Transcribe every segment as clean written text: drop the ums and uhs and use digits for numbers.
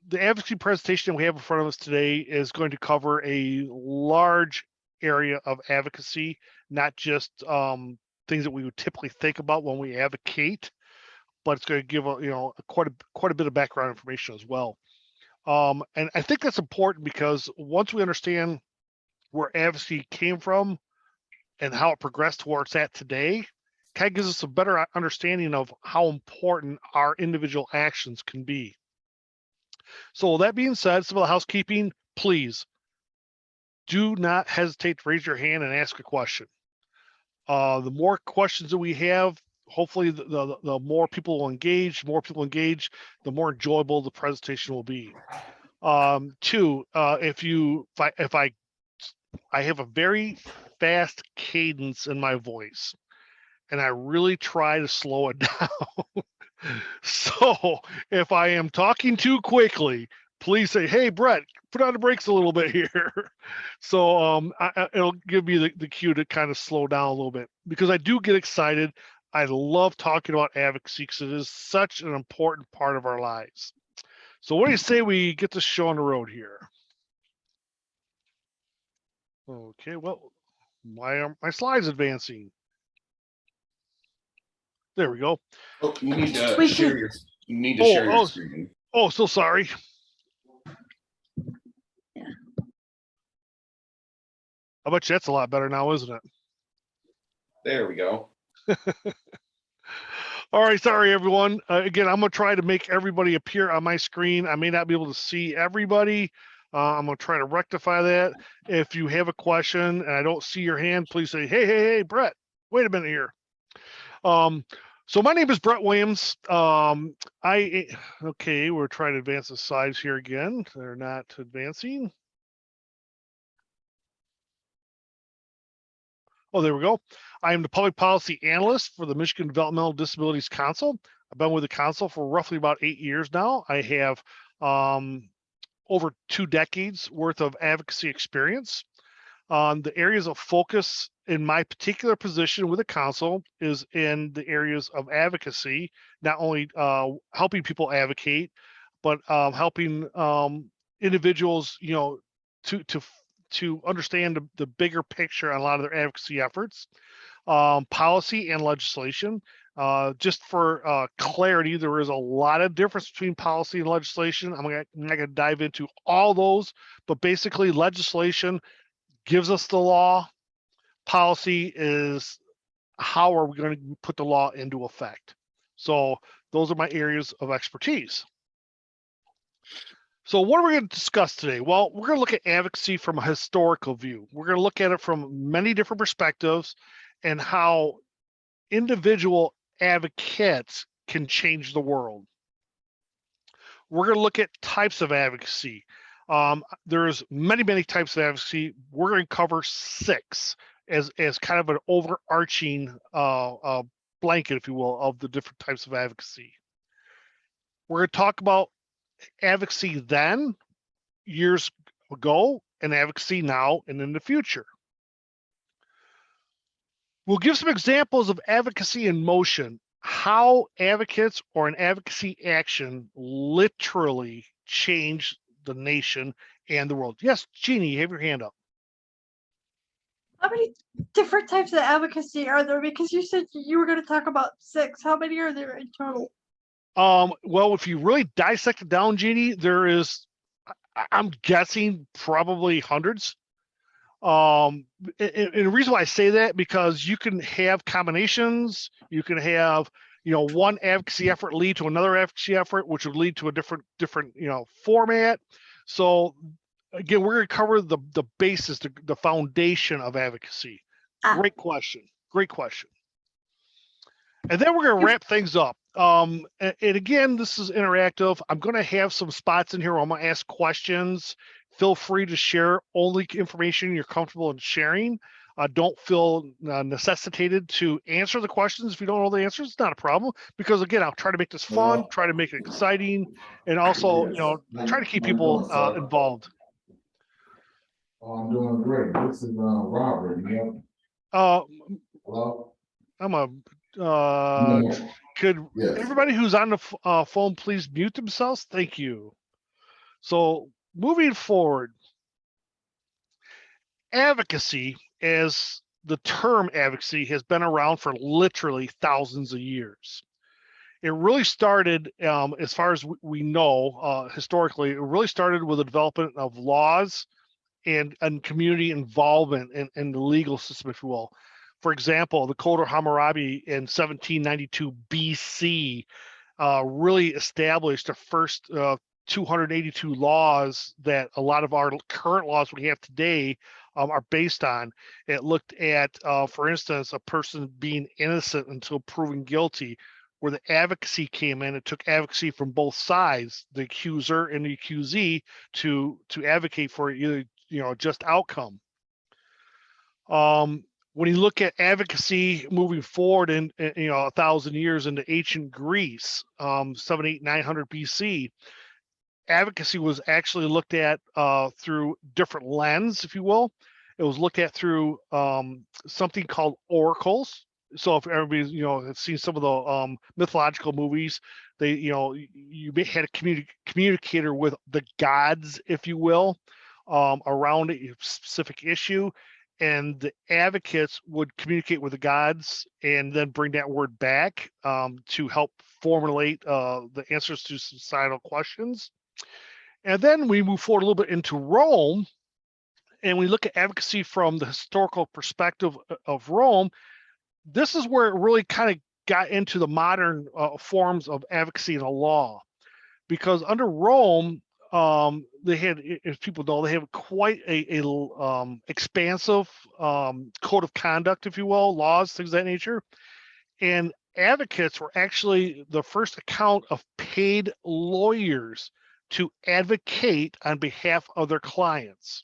the advocacy presentation we have in front of us today is going to cover a large area of advocacy, not just things that we would typically think about when we advocate, but it's going to give quite a bit of background information as well. And I think that's important because once we understand where advocacy came from and how it progressed to where it's at today, kind of gives us a better understanding of how important our individual actions can be. So that being said, some of the housekeeping, please do not hesitate to raise your hand and ask a question. The more questions that we have, hopefully the more people will engage. The more people engage, the more enjoyable the presentation will be. Two, if I have a very fast cadence in my voice, and I really try to slow it down. So if I am talking too quickly, please say, "Hey, Brett, put on the brakes a little bit here." So it'll give me the cue to kind of slow down a little bit, because I do get excited. I love talking about advocacy because it is such an important part of our lives. So what do you say we get this show on the road here? Okay, well, why aren't my slides advancing? There we go. Oh, you need to share your. You need to share your screen. Oh, so sorry. Yeah. I bet you that's a lot better now, isn't it? There we go. All right, sorry everyone. Again, I'm gonna try to make everybody appear on my screen. I may not be able to see everybody. I'm gonna try to rectify that. If you have a question and I don't see your hand, please say, hey, Brett, wait a minute here. So my name is Brett Williams. Okay, we're trying to advance the slides here again. They're not advancing. Oh, there we go. I am the public policy analyst for the Michigan Developmental Disabilities Council. I've been with the council for roughly about 8 years now. I have over 2 decades worth of advocacy experience. The areas of focus in my particular position with the council is in the areas of advocacy, not only helping people advocate, but helping individuals, to understand the bigger picture on a lot of their advocacy efforts, policy and legislation. Just for clarity, there is a lot of difference between policy and legislation. I'm not going to dive into all those, but basically legislation gives us the law. Policy is how are we going to put the law into effect. So those are my areas of expertise. So what are we going to discuss today? Well, we're going to look at advocacy from a historical view. We're going to look at it from many different perspectives and how individual advocates can change the world. We're going to look at types of advocacy. There's many types of advocacy. We're going to cover 6 as kind of an overarching blanket, if you will, of the different types of advocacy. We're going to talk about advocacy then, years ago, and advocacy now and in the future. We'll give some examples of advocacy in motion, how advocates or an advocacy action literally change the nation and the world. Yes, Jeannie, you have your hand up. How many different types of advocacy are there? Because you said you were going to talk about 6. How many are there in total? Well, if you really dissect it down, Jeannie, there is, I'm guessing, probably hundreds. And the reason why I say that, because you can have combinations, you can have, one advocacy effort lead to another advocacy effort, which would lead to a different, format. So again, we're going to cover the basis, the foundation of advocacy. Great question. And then we're going to wrap things up. And again, this is interactive. I'm going to have some spots in here where I'm going to ask questions. Feel free to share only information you're comfortable in sharing. Don't feel necessitated to answer the questions if you don't know the answers. It's not a problem, because again, I'll try to make this fun, try to make it exciting, and also, try to keep people involved. I'm doing great. This is Robert. Yep. Hello? I'm a Could Yes. everybody who's on the phone please mute themselves? Thank you. So moving forward, advocacy, as the term advocacy has been around for literally thousands of years. It really started, as far as we know, historically, it really started with the development of laws and community involvement in the legal system, if you will. For example, the Code of Hammurabi in 1792 BC really established the first 282 laws that a lot of our current laws we have today are based on. It looked at, for instance, a person being innocent until proven guilty, where the advocacy came in. It took advocacy from both sides, the accuser and the accusee, to advocate for either a just outcome. When you look at advocacy moving forward in 1,000 years into ancient Greece, 700, 800, 900 BC, advocacy was actually looked at through different lens, if you will. It was looked at through something called oracles. So if everybody's has seen some of the mythological movies, they you had a communicator with the gods, if you will, around a specific issue, and the advocates would communicate with the gods and then bring that word back to help formulate the answers to societal questions. And then we move forward a little bit into Rome, and we look at advocacy from the historical perspective of Rome. This is where it really kind of got into the modern forms of advocacy in the law, because under Rome, they had, as people know, they have quite a expansive code of conduct, if you will, laws, things of that nature. And advocates were actually the first account of paid lawyers to advocate on behalf of their clients.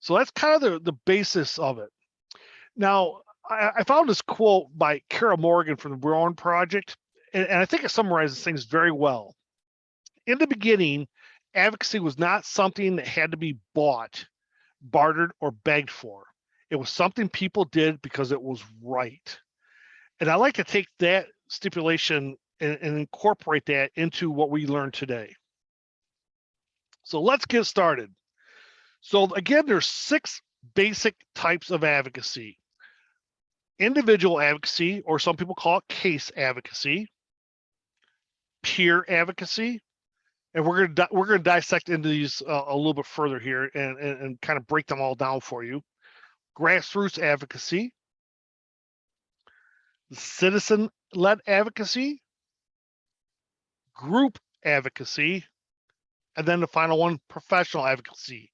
So that's kind of the basis of it. Now, I found this quote by Kara Morgan from the Brown Project, and I think it summarizes things very well. In the beginning, advocacy was not something that had to be bought, bartered, or begged for. It was something people did because it was right. And I like to take that stipulation and incorporate that into what we learned today. So let's get started. So again, there's 6 basic types of advocacy. Individual advocacy, or some people call it case advocacy, peer advocacy, and we're gonna dissect into these a little bit further here and kind of break them all down for you. Grassroots advocacy, citizen-led advocacy, group advocacy, and then the final one, professional advocacy.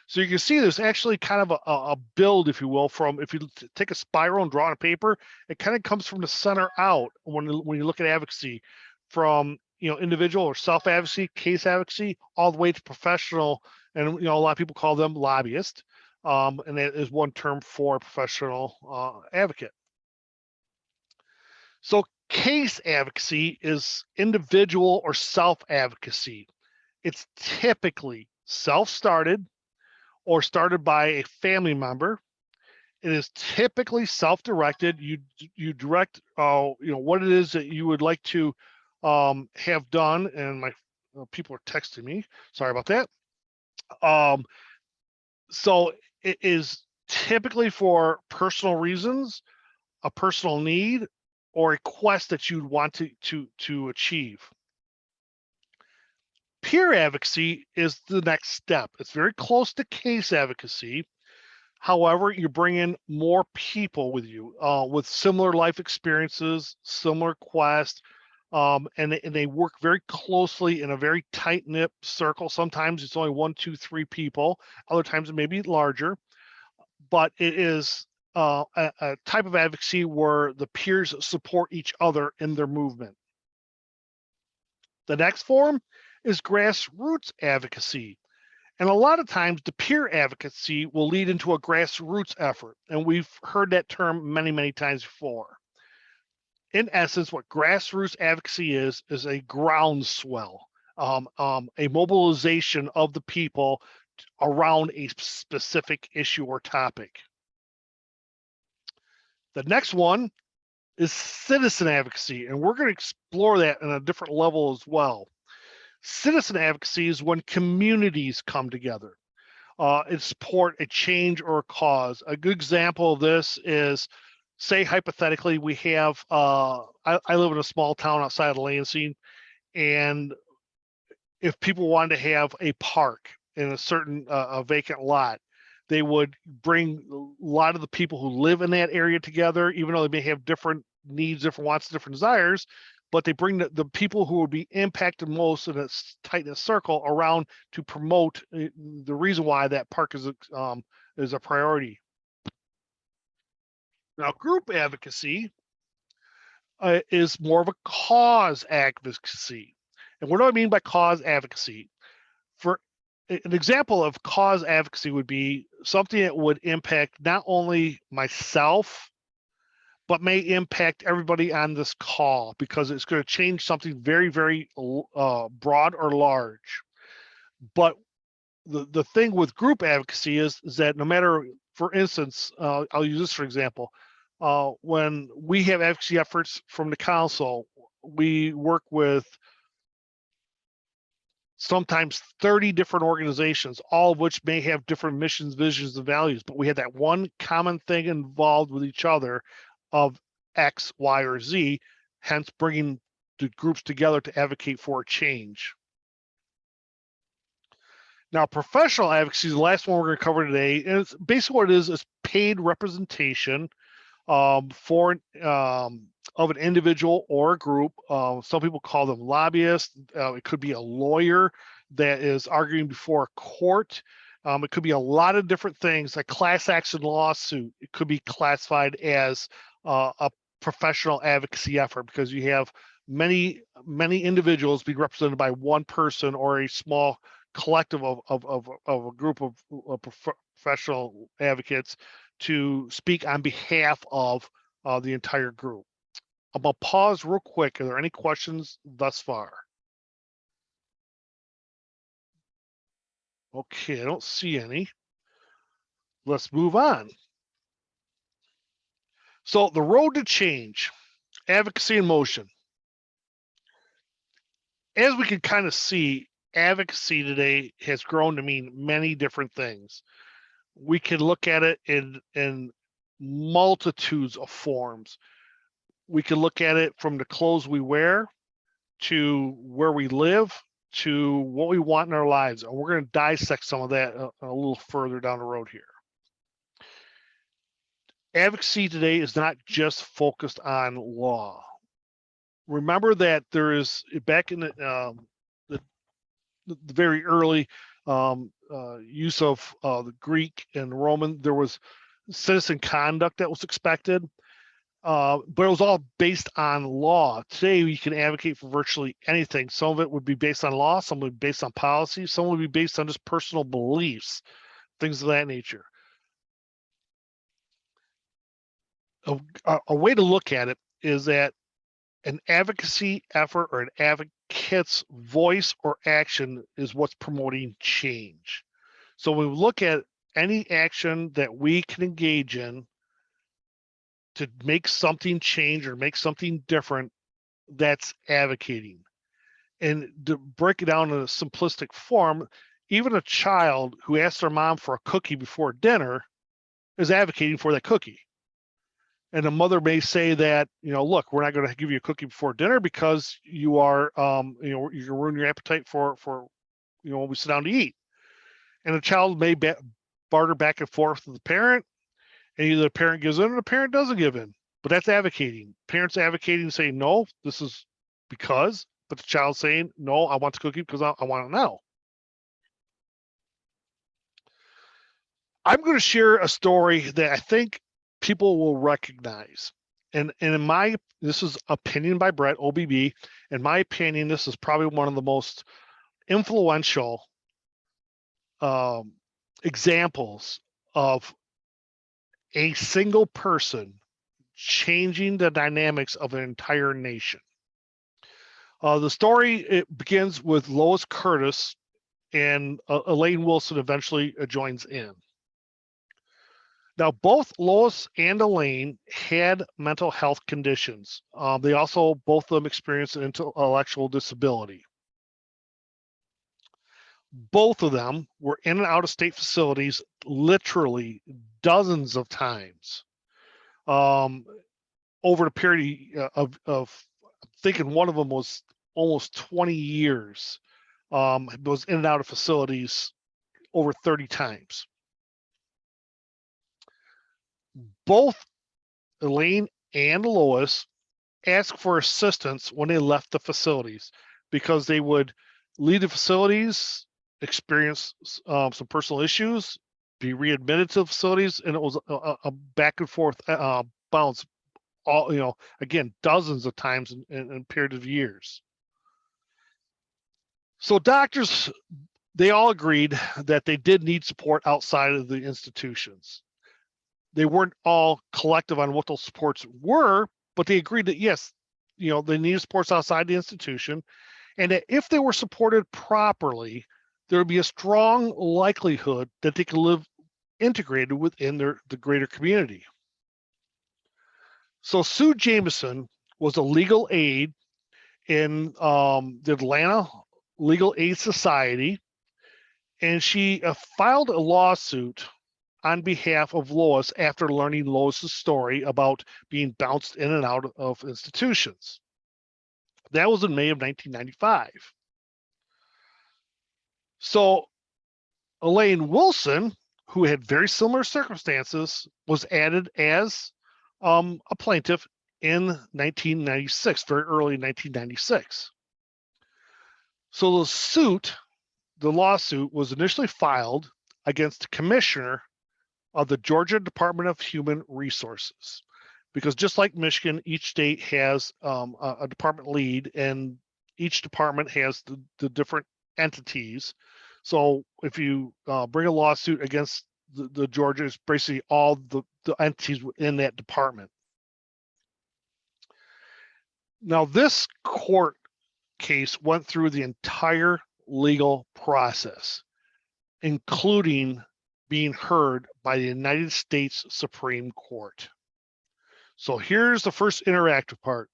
So you can see there's actually kind of a build, if you will, from, if you take a spiral and draw on a paper, it kind of comes from the center out when you look at advocacy, from individual or self-advocacy, case advocacy, all the way to professional. And a lot of people call them lobbyists, and that is one term for professional advocate. So case advocacy is individual or self-advocacy. It's typically self-started or started by a family member. It is typically self-directed. You direct what it is that you would like to have done. And my people are texting me. Sorry about that. So it is typically for personal reasons, a personal need, or a quest that you'd want to achieve. Peer advocacy is the next step. It's very close to case advocacy. However, you bring in more people with you with similar life experiences, similar quests, and they work very closely in a very tight-knit circle. Sometimes it's only 1, 2, 3 people. Other times it may be larger, but it is a type of advocacy where the peers support each other in their movement. The next form is grassroots advocacy. And a lot of times the peer advocacy will lead into a grassroots effort. And we've heard that term many, many times before. In essence, what grassroots advocacy is a groundswell, a mobilization of the people around a specific issue or topic. The next one is citizen advocacy, and we're going to explore that in a different level as well. Citizen advocacy is when communities come together and support a change or a cause. A good example of this is, say hypothetically, we have, I live in a small town outside of Lansing, and if people wanted to have a park in a certain a vacant lot, they would bring a lot of the people who live in that area together, even though they may have different needs, different wants, different desires, but they bring the people who would be impacted most in a tight-knit circle around to promote the reason why that park is a priority. Now, group advocacy is more of a cause advocacy. And what do I mean by cause advocacy? For an example of cause advocacy would be something that would impact not only myself, but may impact everybody on this call, because it's going to change something very, very broad or large. But the thing with group advocacy is that no matter, for instance, I'll use this for example, when we have advocacy efforts from the council, we work with sometimes 30 different organizations, all of which may have different missions, visions, and values, but we have that one common thing involved with each other of X, Y, or Z, hence bringing the groups together to advocate for a change. Now, professional advocacy is the last one we're going to cover today, and it's basically what it is paid representation of an individual or a group. Some people call them lobbyists. It could be a lawyer that is arguing before a court. It could be a lot of different things. A class action lawsuit, it could be classified as a professional advocacy effort, because you have many individuals being represented by one person or a small collective of a group of professional advocates to speak on behalf of the entire group. I'm gonna pause real quick. Are there any questions thus far? Okay, I don't see any. Let's move on. So the road to change, advocacy in motion. As we can kind of see, advocacy today has grown to mean many different things. We can look at it in multitudes of forms. We can look at it from the clothes we wear to where we live to what we want in our lives. And we're going to dissect some of that a little further down the road here. Advocacy today is not just focused on law. Remember that there is, back in the very early use of the Greek and Roman, there was citizen conduct that was expected. But it was all based on law. Today, we can advocate for virtually anything. Some of it would be based on law, some would be based on policy, some would be based on just personal beliefs, things of that nature. A way to look at it is that an advocacy effort or an advocate's voice or action is what's promoting change. So when we look at any action that we can engage in to make something change or make something different, that's advocating. And to break it down in a simplistic form, even a child who asks their mom for a cookie before dinner is advocating for that cookie. And the mother may say that, look, we're not going to give you a cookie before dinner because you are, you're going to ruin your appetite for when we sit down to eat. And the child may barter back and forth with the parent, and either the parent gives in or the parent doesn't give in. But that's advocating. Parents advocating, saying, no, this is because, but the child saying, no, I want the cookie because I want it now. I'm going to share a story that I think people will recognize. And in this is opinion by Brett, OBB. In my opinion, this is probably one of the most influential examples of a single person changing the dynamics of an entire nation. The story, it begins with Lois Curtis, and Elaine Wilson eventually joins in. Now, both Lois and Elaine had mental health conditions. They also, both of them experienced an intellectual disability. Both of them were in and out of state facilities literally dozens of times over the period of thinking one of them was almost 20 years. Was in and out of facilities over 30 times. Both Elaine and Lois asked for assistance when they left the facilities because they would leave the facilities, experience some personal issues, be readmitted to the facilities, and it was a back and forth bounce. All again, dozens of times in a period of years. So doctors, they all agreed that they did need support outside of the institutions. They weren't all collective on what those supports were, but they agreed that yes, they needed supports outside the institution, and that if they were supported properly, there would be a strong likelihood that they could live integrated within the greater community. So Sue Jameson was a legal aid in the Atlanta Legal Aid Society, and she filed a lawsuit on behalf of Lois after learning Lois's story about being bounced in and out of institutions. That was in May of 1995. So Elaine Wilson, who had very similar circumstances, was added as a plaintiff in 1996, very early in 1996. So the lawsuit was initially filed against the commissioner of the Georgia Department of Human Resources, because just like Michigan, each state has a department lead, and each department has the different entities. So if you bring a lawsuit against the Georgia, it's basically all the entities within that department. Now, this court case went through the entire legal process, including being heard by the United States Supreme Court. So here's the first interactive part.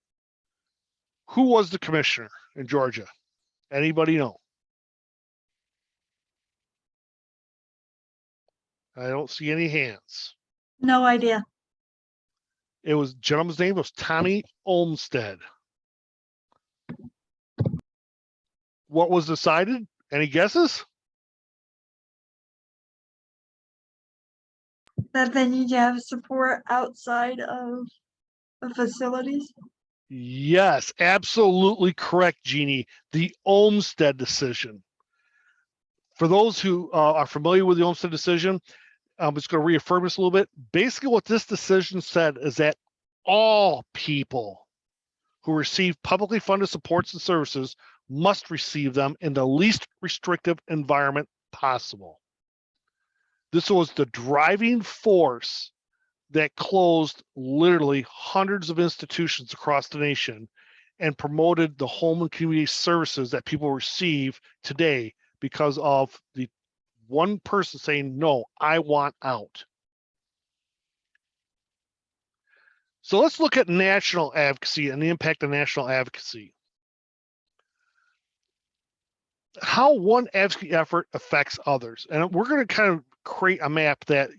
Who was the commissioner in Georgia? Anybody know? I don't see any hands. No idea. Gentleman's name was Tommy Olmsted. What was decided? Any guesses? That they need to have support outside of the facilities. Yes, absolutely correct, Jeannie. The Olmsted decision. For those who are familiar with the Olmsted decision, I'm just going to reaffirm this a little bit. Basically, what this decision said is that all people who receive publicly funded supports and services must receive them in the least restrictive environment possible. This was the driving force that closed literally hundreds of institutions across the nation and promoted the home and community services that people receive today because of the one person saying, no, I want out. So let's look at national advocacy and the impact of national advocacy. How one advocacy effort affects others. And we're going to kind of create a map that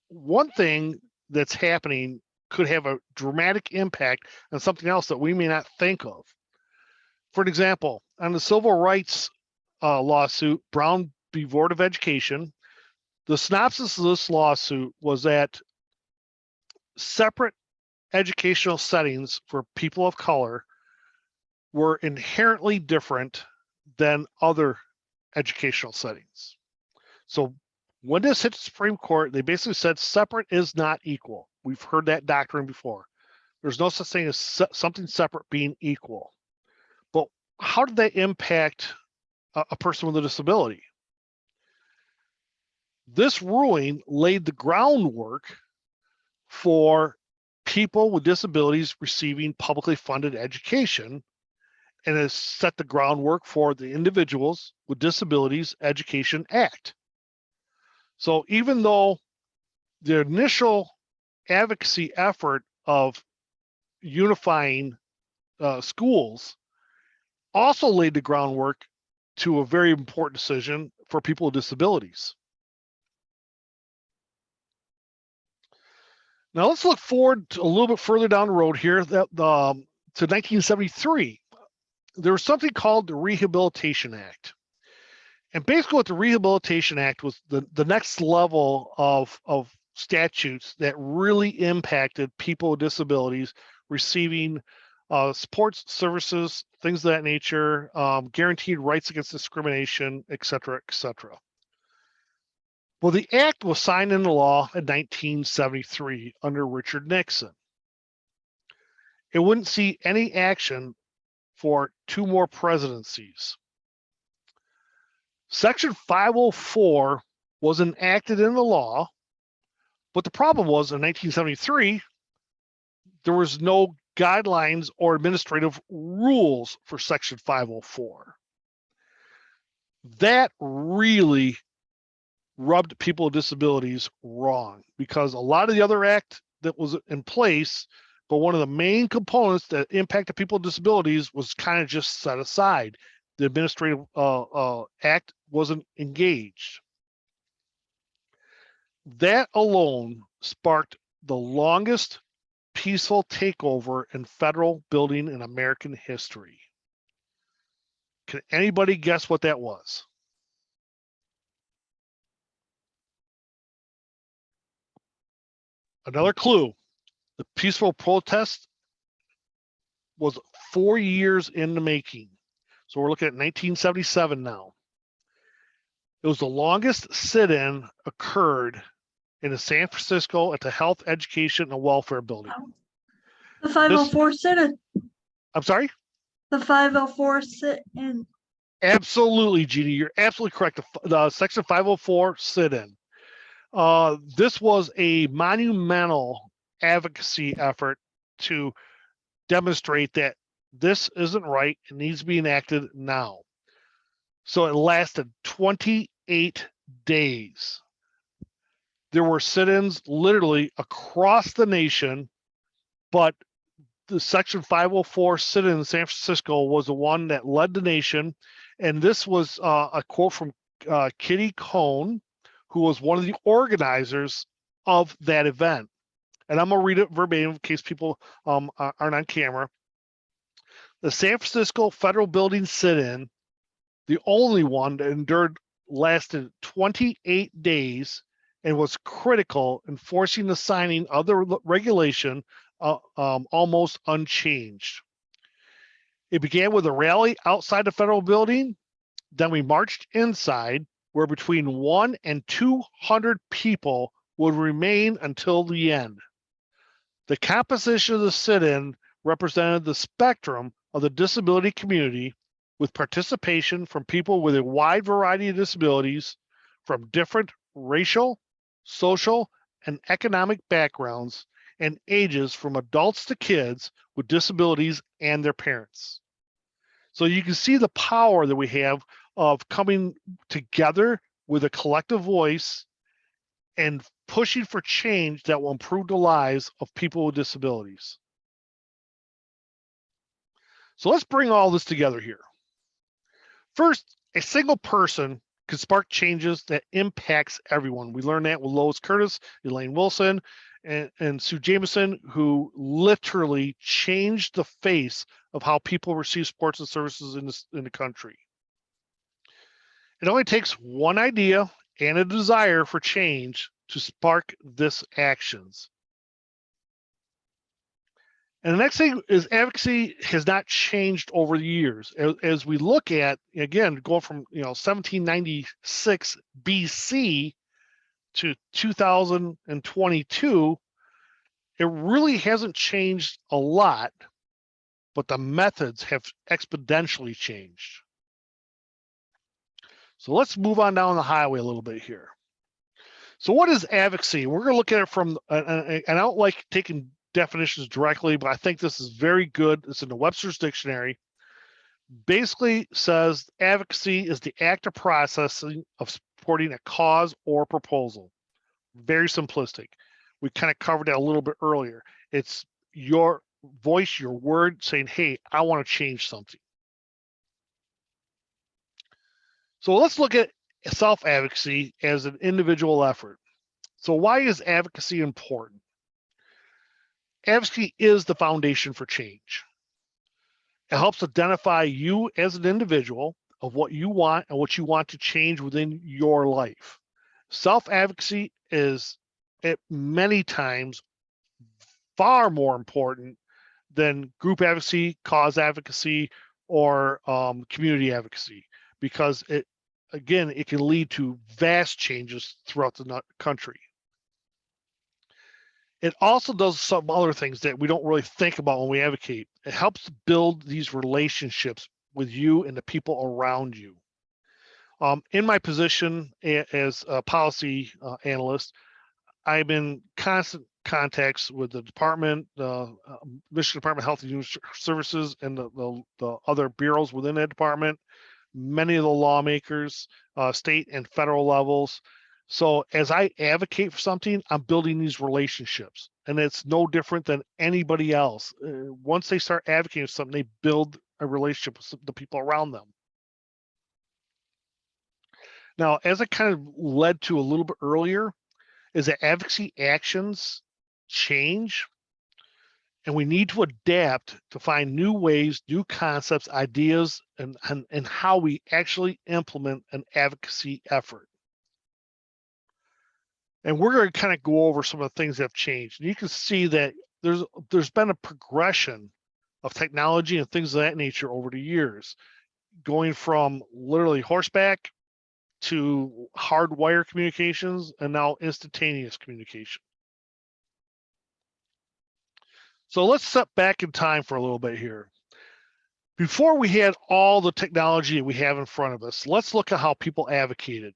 one thing that's happening could have a dramatic impact on something else that we may not think of. For example, on the civil rights lawsuit, Brown v. Board of Education, the synopsis of this lawsuit was that separate educational settings for people of color were inherently different than other educational settings. So when this hit the Supreme Court, they basically said separate is not equal. We've heard that doctrine before. There's no such thing as something separate being equal. But how did that impact a person with a disability? This ruling laid the groundwork for people with disabilities receiving publicly funded education, and has set the groundwork for the Individuals with Disabilities Education Act. So even though the initial advocacy effort of unifying schools also laid the groundwork to a very important decision for people with disabilities. Now let's look forward a little bit further down the road here to 1973. There was something called the Rehabilitation Act. And basically what the Rehabilitation Act was the next level of statutes that really impacted people with disabilities receiving sports services, things of that nature, guaranteed rights against discrimination, et cetera, et cetera. Well, the act was signed into law in 1973 under Richard Nixon. It wouldn't see any action for 2 more presidencies. Section 504 was enacted in the law, but the problem was in 1973, there was no guidelines or administrative rules for Section 504. That really rubbed people with disabilities wrong because a lot of the other act that was in place, but one of the main components that impacted people with disabilities was kind of just set aside. The administrative act wasn't engaged. That alone sparked the longest peaceful takeover in federal building in American history. Can anybody guess what that was? Another clue, the peaceful protest was 4 years in the making. So we're looking at 1977 now. It was the longest sit-in occurred in San Francisco at the Health, Education, and Welfare Building. The 504 sit-in. I'm sorry? The 504 sit-in. Absolutely, Jeannie. You're absolutely correct. The Section 504 sit-in. This was a monumental advocacy effort to demonstrate that this isn't right. It needs to be enacted now. So it lasted 28 days. There were sit-ins literally across the nation, but the Section 504 sit-in in San Francisco was the one that led the nation. And this was a quote from Kitty Cohn, who was one of the organizers of that event. And I'm going to read it verbatim in case people aren't on camera. The San Francisco Federal Building sit-in, the only one that endured, lasted 28 days and was critical in forcing the signing of the regulation almost unchanged. It began with a rally outside the federal building. Then we marched inside, where between 100 and 200 people would remain until the end. The composition of the sit-in represented the spectrum of the disability community, with participation from people with a wide variety of disabilities from different racial, social, and economic backgrounds and ages, from adults to kids with disabilities and their parents. So you can see the power that we have of coming together with a collective voice and pushing for change that will improve the lives of people with disabilities. So let's bring all this together here. First, a single person can spark changes that impacts everyone. We learned that with Lois Curtis, Elaine Wilson, and Sue Jameson, who literally changed the face of how people receive sports and services in the country. It only takes one idea and a desire for change to spark this actions. And the next thing is advocacy has not changed over the years. As we look at, again, going from 1796 BC to 2022, it really hasn't changed a lot, but the methods have exponentially changed. So let's move on down the highway a little bit here. So what is advocacy? We're going to look at it from, and I don't like taking definitions directly, but I think this is very good. It's in the Webster's Dictionary. Basically says advocacy is the act or process of supporting a cause or proposal. Very simplistic. We kind of covered that a little bit earlier. It's your voice, your word saying, hey, I want to change something. So let's look at self-advocacy as an individual effort. So why is advocacy important? Advocacy is the foundation for change. It helps identify you as an individual of what you want and what you want to change within your life. Self-advocacy is at many times far more important than group advocacy, cause advocacy, or community advocacy, because it can lead to vast changes throughout the country. It also does some other things that we don't really think about when we advocate. It helps build these relationships with you and the people around you. In my position as a policy analyst, I'm in constant contacts with the department, the Michigan Department of Health and Human Services, and the other bureaus within that department, many of the lawmakers, state and federal levels. So as I advocate for something, I'm building these relationships, and it's no different than anybody else. Once they start advocating for something, they build a relationship with the people around them. Now, as I kind of led to a little bit earlier, is that advocacy actions change, and we need to adapt to find new ways, new concepts, ideas, and how we actually implement an advocacy effort. And we're going to kind of go over some of the things that have changed. And you can see that there's been a progression of technology and things of that nature over the years, going from literally horseback to hardwire communications and now instantaneous communication. So let's step back in time for a little bit here. Before we had all the technology we have in front of us, let's look at how people advocated.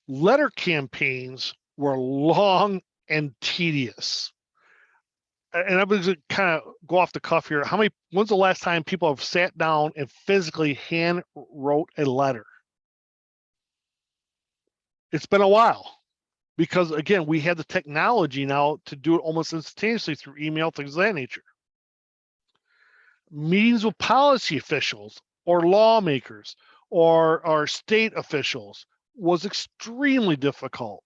Letter campaigns were long and tedious. And I'm going to kind of go off the cuff here. When's the last time people have sat down and physically hand wrote a letter? It's been a while, because again, we have the technology now to do it almost instantaneously through email, things of that nature. Meetings with policy officials or lawmakers or state officials was extremely difficult.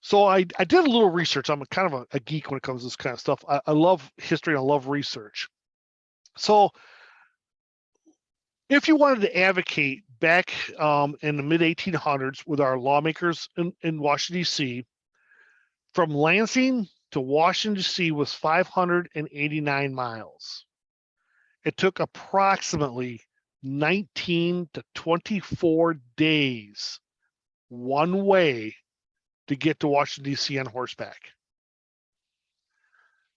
So I did a little research. I'm kind of a geek when it comes to this kind of stuff. I love history and I love research. So if you wanted to advocate back in the mid 1800s with our lawmakers in Washington, D.C., from Lansing to Washington, D.C. was 589 miles. It took approximately 19 to 24 days one way to get to Washington, D.C. on horseback.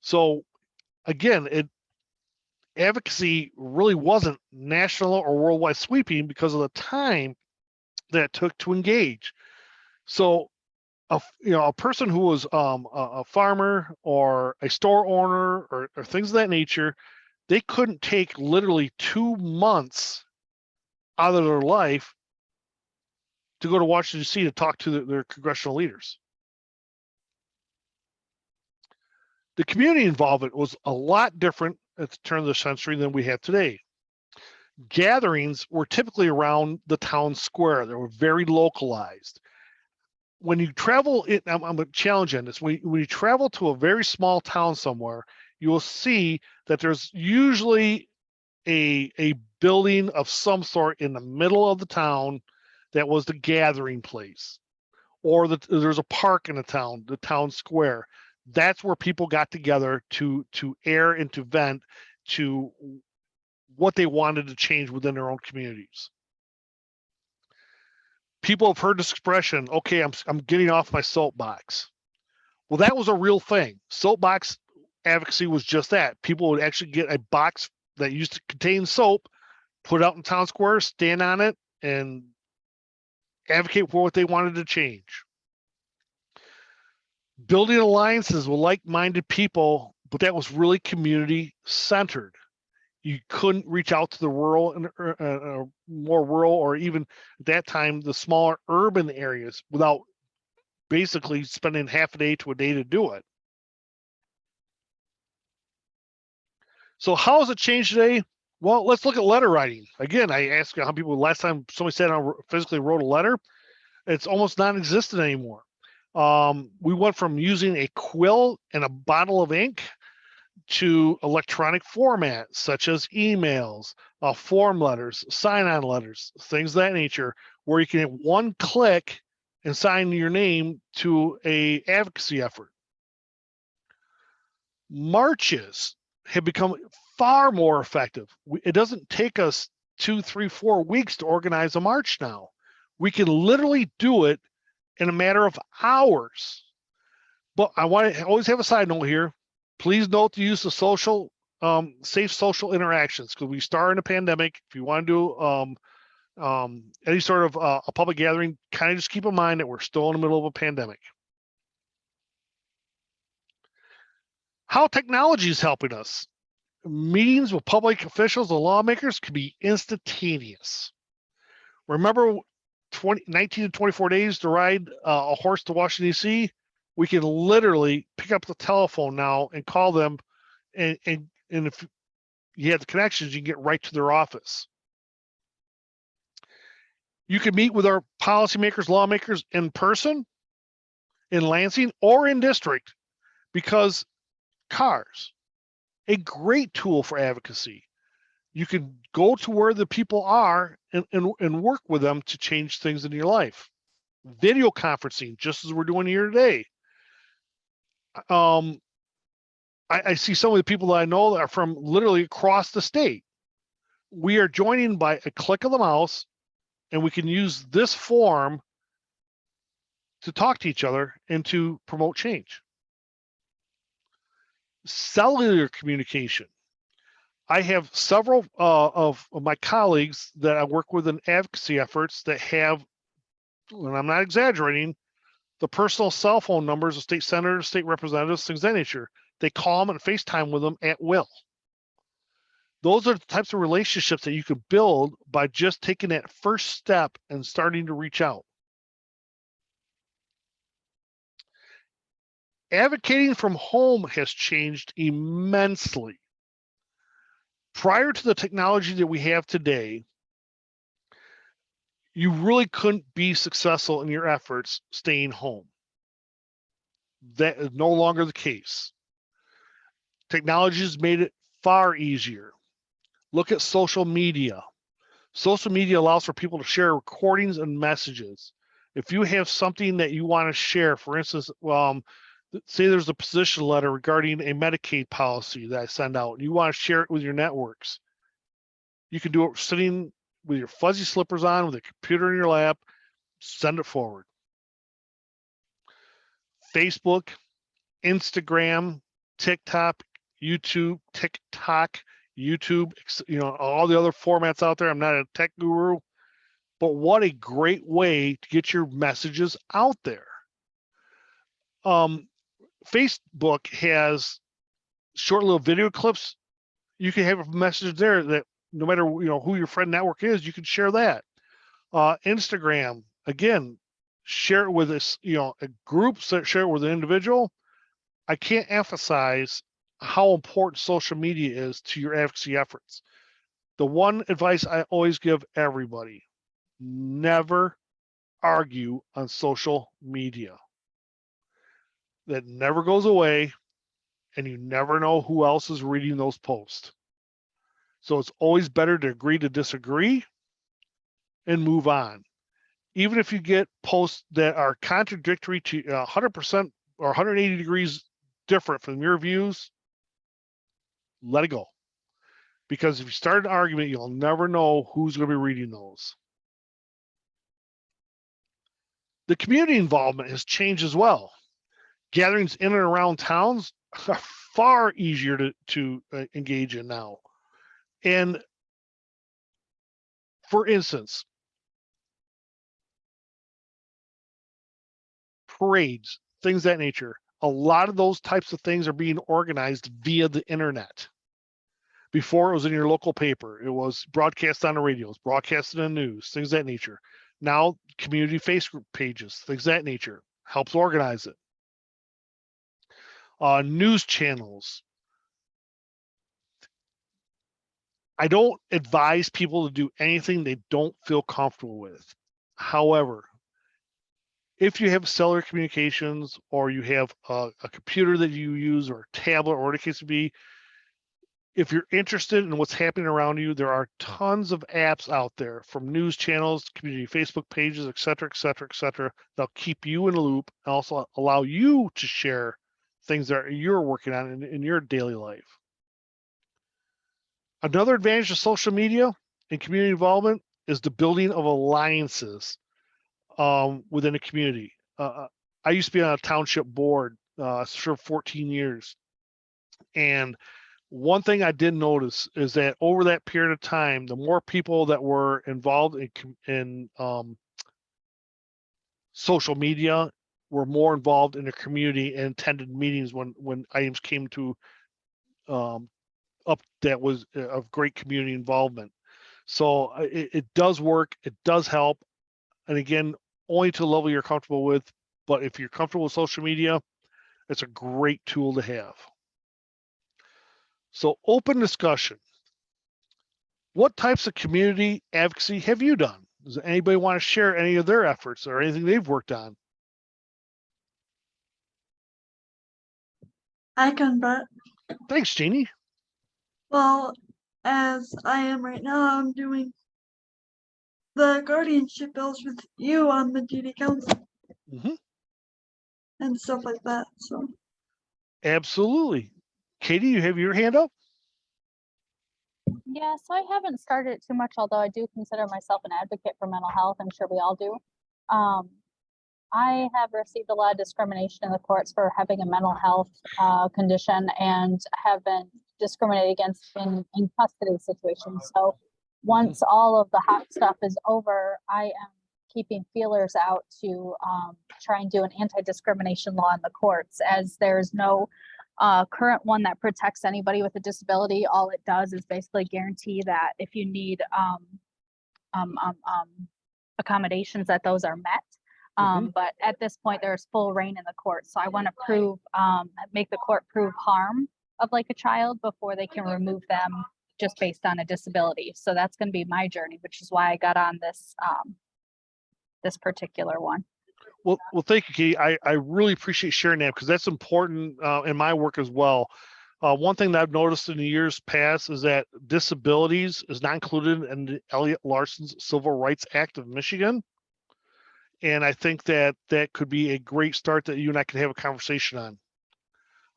So again, advocacy really wasn't national or worldwide sweeping because of the time that it took to engage. So a person who was a farmer or a store owner or things of that nature, they couldn't take literally 2 months out of their life to go to Washington, D.C. to talk to their congressional leaders. The community involvement was a lot different at the turn of the century than we have today. Gatherings were typically around the town square. They were very localized. When you travel, I'm a challenge on this. When you travel to a very small town somewhere, you will see that there's usually a building of some sort in the middle of the town that was the gathering place, or there's a park in the town square. That's where people got together to air and to vent to what they wanted to change within their own communities. People have heard this expression, okay, I'm getting off my soapbox. Well, that was a real thing. Soapbox advocacy was just that. People would actually get a box that used to contain soap, put it out in town square, stand on it, and advocate for what they wanted to change. Building alliances with like-minded people, but that was really community-centered. You couldn't reach out to the rural and more rural, or even at that time the smaller urban areas, without basically spending half a day to a day to do it. So how has it changed today? Well, let's look at letter writing. Again, I asked how people last time somebody sat down physically wrote a letter. It's almost non-existent anymore. We went from using a quill and a bottle of ink to electronic formats such as emails, form letters, sign-on letters, things of that nature, where you can have one click and sign your name to a advocacy effort. Marches have become far more effective. It doesn't take us 2, 3, 4 weeks to organize a march now. We can literally do it in a matter of hours. But I want to always have a side note here. Please note to use the social, safe social interactions, because we start in a pandemic. If you want to do any sort of a public gathering, kind of just keep in mind that we're still in the middle of a pandemic. How technology is helping us. Meetings with public officials and lawmakers can be instantaneous. Remember 19 to 24 days to ride a horse to Washington, D.C.? We can literally pick up the telephone now and call them, and if you have the connections, you can get right to their office. You can meet with our policymakers, lawmakers in person, in Lansing, or in district, because cars, a great tool for advocacy. You can go to where the people are and work with them to change things in your life. Video conferencing, just as we're doing here today. I see some of the people that I know that are from literally across the state. We are joining by a click of the mouse, and we can use this form to talk to each other and to promote change. Cellular communication. I have several of my colleagues that I work with in advocacy efforts that have, and I'm not exaggerating, the personal cell phone numbers of state senators, state representatives, things of that nature. They call them and FaceTime with them at will. Those are the types of relationships that you can build by just taking that first step and starting to reach out. Advocating from home has changed immensely. Prior to the technology that we have today, you really couldn't be successful in your efforts staying home. That is no longer the case. Technology has made it far easier. Look at social media. Social media allows for people to share recordings and messages. If you have something that you want to share, for instance, say there's a position letter regarding a Medicaid policy that I send out, and you want to share it with your networks, you can do it sitting with your fuzzy slippers on, with a computer in your lap, send it forward. Facebook, Instagram, TikTok, YouTube, all the other formats out there. I'm not a tech guru, but what a great way to get your messages out there. Facebook has short little video clips. You can have a message there that no matter who your friend network is, you can share that. Instagram, again, share it with a group, share it with an individual. I can't emphasize how important social media is to your advocacy efforts. The one advice I always give everybody: never argue on social media. That never goes away, and you never know who else is reading those posts. So it's always better to agree to disagree and move on. Even if you get posts that are contradictory to 100% or 180 degrees different from your views, let it go. Because if you start an argument, you'll never know who's going to be reading those. The community involvement has changed as well. Gatherings in and around towns are far easier to engage in now. And for instance, parades, things of that nature, a lot of those types of things are being organized via the internet. Before, it was in your local paper. It was broadcast on the radios, broadcasted in the news, things of that nature. Now, community Facebook pages, things of that nature. helps organize it. News channels. I don't advise people to do anything they don't feel comfortable with. However, if you have cellular communications or you have a computer that you use or a tablet or whatever the case may be, if you're interested in what's happening around you, there are tons of apps out there, from news channels, community Facebook pages, et cetera, et cetera, et cetera. They'll keep you in the loop and also allow you to share things that you're working on in your daily life. Another advantage of social media and community involvement is the building of alliances within a community. I used to be on a township board for 14 years. And one thing I did notice is that over that period of time, the more people that were involved in social media were more involved in the community and attended meetings when items came to up that was of great community involvement. So it does work. It does help. And again, only to a level you're comfortable with. But if you're comfortable with social media, it's a great tool to have. So open discussion. What types of community advocacy have you done? Does anybody want to share any of their efforts or anything they've worked on? I can bet. Thanks, Jeannie. Well, as I am right now, I'm doing the guardianship bills with you on the duty council and stuff like that. So Absolutely. Katie, you have your hand up? Yeah, so I haven't started too much, although I do consider myself an advocate for mental health. I'm sure we all do. I have received a lot of discrimination in the courts for having a mental health condition and have been discriminated against in custody situations. So once all of the hot stuff is over, I am keeping feelers out to try and do an anti-discrimination law in the courts, as there's no current one that protects anybody with a disability. All it does is basically guarantee that if you need accommodations, that those are met. But at this point, there's full reign in the court. So I want to prove, make the court prove harm of like a child before they can remove them just based on a disability. So that's going to be my journey, which is why I got on this this particular one. Well, thank you, Katie. I really appreciate sharing that, because that's important in my work as well. One thing that I've noticed in the years past is that disabilities is not included in the Elliott Larson's Civil Rights Act of Michigan. And I think that that could be a great start that you and I can have a conversation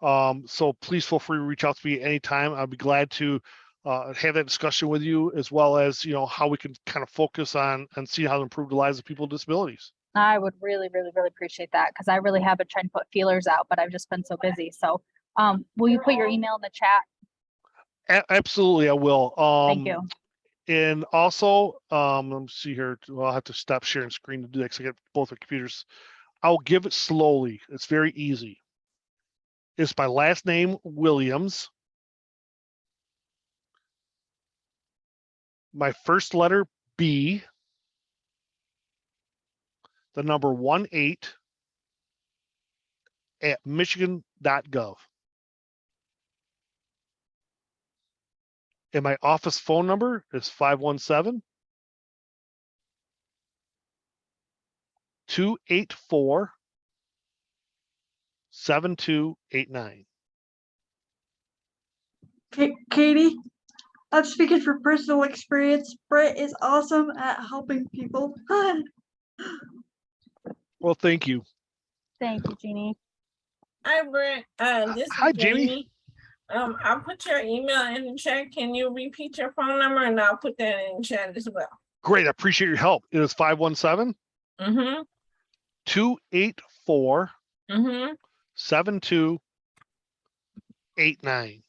on. So please feel free to reach out to me anytime. I'll be glad to have that discussion with you, as well as, you know, how we can kind of focus on and see how to improve the lives of people with disabilities. I would really, really, really appreciate that, because I really have been trying to put feelers out, but I've just been so busy. So will you put your email in the chat? Absolutely, I will. Thank you. And also, let me see here. Well, I'll have to stop sharing screen to do that, because I got both the computers. I'll give it slowly. It's very easy. It's my last name, Williams. My first letter, B. The number 18 at michigan.gov. And my office phone number is 517-284-7289. Katie, I'm speaking from personal experience. Brett is awesome at helping people. Well, thank you. Thank you, Jeannie. Hi, Brett. This Hi, is Jamie. Jamie. I'll put your email in the chat. Can you repeat your phone number, and I'll put that in the chat as well. Great. I appreciate your help. It is 517-284-7289.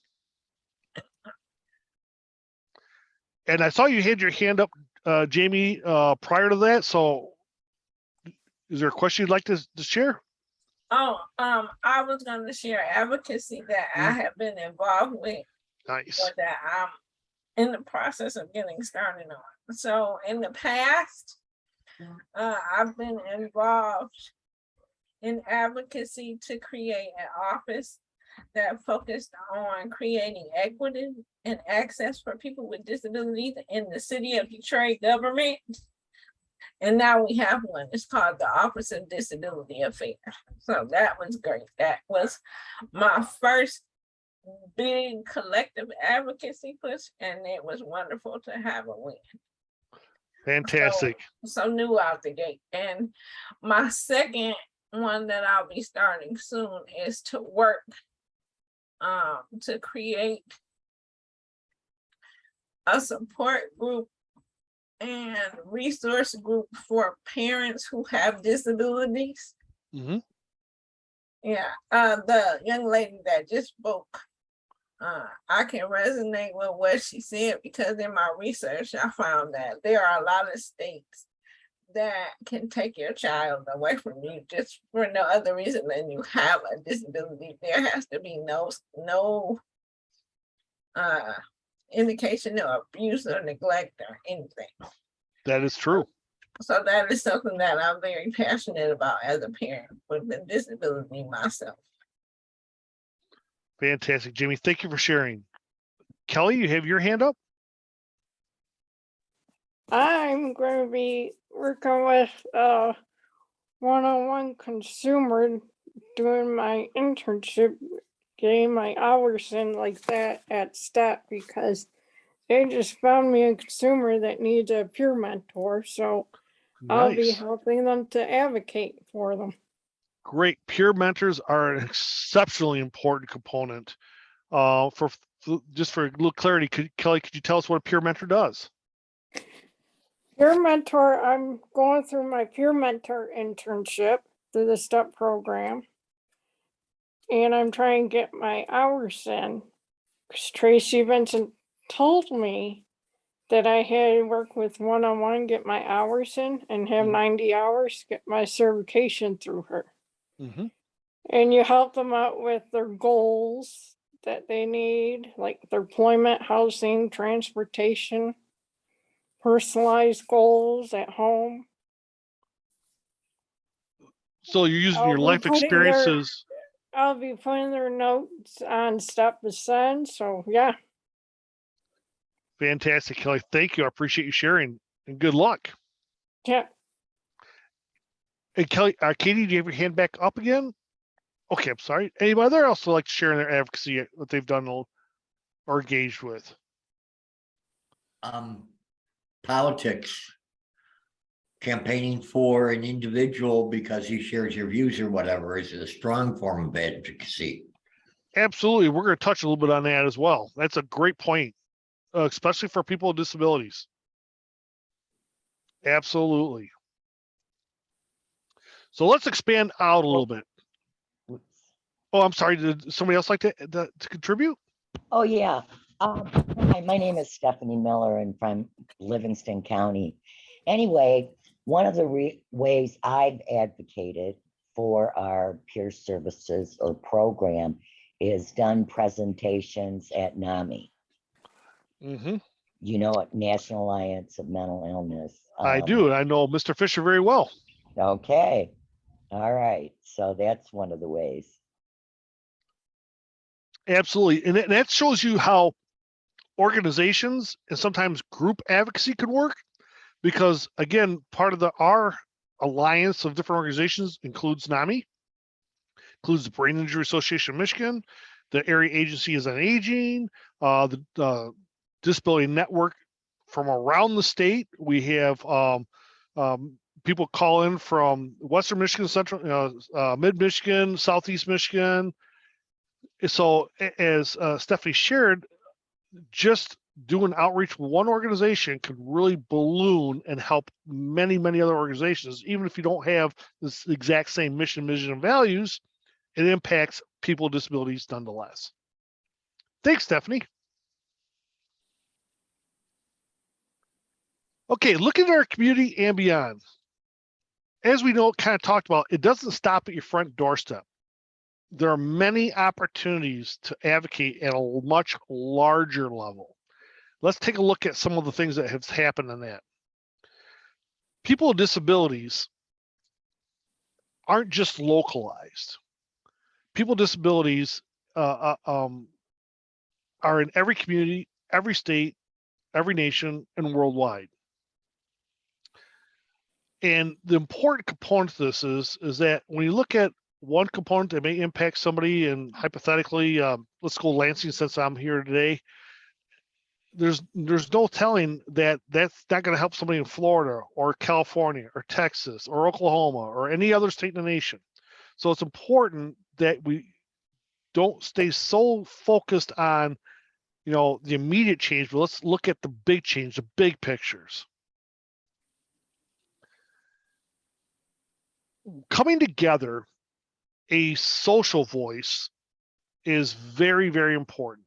And I saw you had your hand up, Jamie, prior to that. So is there a question you'd like to share? Oh, I was going to share advocacy that I have been involved with. Nice. Or that I'm in the process of getting started on. So in the past, I've been involved in advocacy to create an office that focused on creating equity and access for people with disabilities in the city of Detroit government. And now we have one. It's called the Office of Disability Affairs. So that was great. That was my first big collective advocacy push, and it was wonderful to have a win. Fantastic. So new out the gate. And my second one that I'll be starting soon is to work to create a support group and resource group for parents who have disabilities. Mm-hmm. Yeah, the young lady that just spoke, I can resonate with what she said, because in my research, I found that there are a lot of states that can take your child away from you just for no other reason than you have a disability. There has to be no indication of abuse or neglect or anything. That is true. So that is something that I'm very passionate about as a parent with a disability myself. Fantastic, Jimmy. Thank you for sharing. Kelly, you have your hand up? I'm going to be working with a one-on-one consumer doing my internship, getting my hours in like that at STEP, because they just found me a consumer that needs a peer mentor. So I'll be Nice. helping them to advocate for them. Great. Peer mentors are an exceptionally important component. Just for a little clarity, Kelly, could you tell us what a peer mentor does? Peer mentor, I'm going through my peer mentor internship through the STEP program. And I'm trying to get my hours in, because Tracy Vincent told me that I had to work with one-on-one, get my hours in, and have 90 hours, get my certification through her. Mm-hmm. And you help them out with their goals that they need, like their employment, housing, transportation, personalized goals at home. So you're using I'll your be life putting experiences. I'll be putting their notes on STEP to send, so yeah. Fantastic, Kelly. Thank you. I appreciate you sharing, and good luck. Yeah. And Kelly, Katie, do you have your hand back up again? Okay, I'm sorry. Anybody there else would like to share in their advocacy, what they've done or engaged with? Politics, campaigning for an individual because he shares your views or whatever is a strong form of advocacy. Absolutely. We're going to touch a little bit on that as well. That's a great point, especially for people with disabilities. Absolutely. So let's expand out a little bit. Oh, I'm sorry. Did somebody else like to contribute? Oh, yeah. Hi, my name is Stephanie Miller and from Livingston County. Anyway, one of the ways I've advocated for our peer services or program is done presentations at NAMI. Mm-hmm. You know, National Alliance of Mental Illness. I do, and I know Mr. Fisher very well. Okay. All right. So that's one of the ways. Absolutely. And that shows you how organizations and sometimes group advocacy could work, because again, part of our alliance of different organizations includes NAMI, includes the Brain Injury Association of Michigan, the Area Agencies on Aging, the Disability Network from around the state. We have people call in from Western Michigan, Central, Mid Michigan, Southeast Michigan. So as Stephanie shared, just doing outreach with one organization could really balloon and help many, many other organizations. Even if you don't have this exact same mission, vision, and values, it impacts people with disabilities nonetheless. Thanks, Stephanie. Okay, looking at our community and beyond. As we know, kind of talked about, it doesn't stop at your front doorstep. There are many opportunities to advocate at a much larger level. Let's take a look at some of the things that have happened in that. People with disabilities aren't just localized. People with disabilities are in every community, every state, every nation, and worldwide. And the important component to this is that when you look at one component that may impact somebody, and hypothetically, let's go Lansing since I'm here today, there's no telling that that's not going to help somebody in Florida or California or Texas or Oklahoma or any other state in the nation. So it's important that we don't stay so focused on, the immediate change, but let's look at the big change, the big pictures. Coming together, a social voice is very, very important.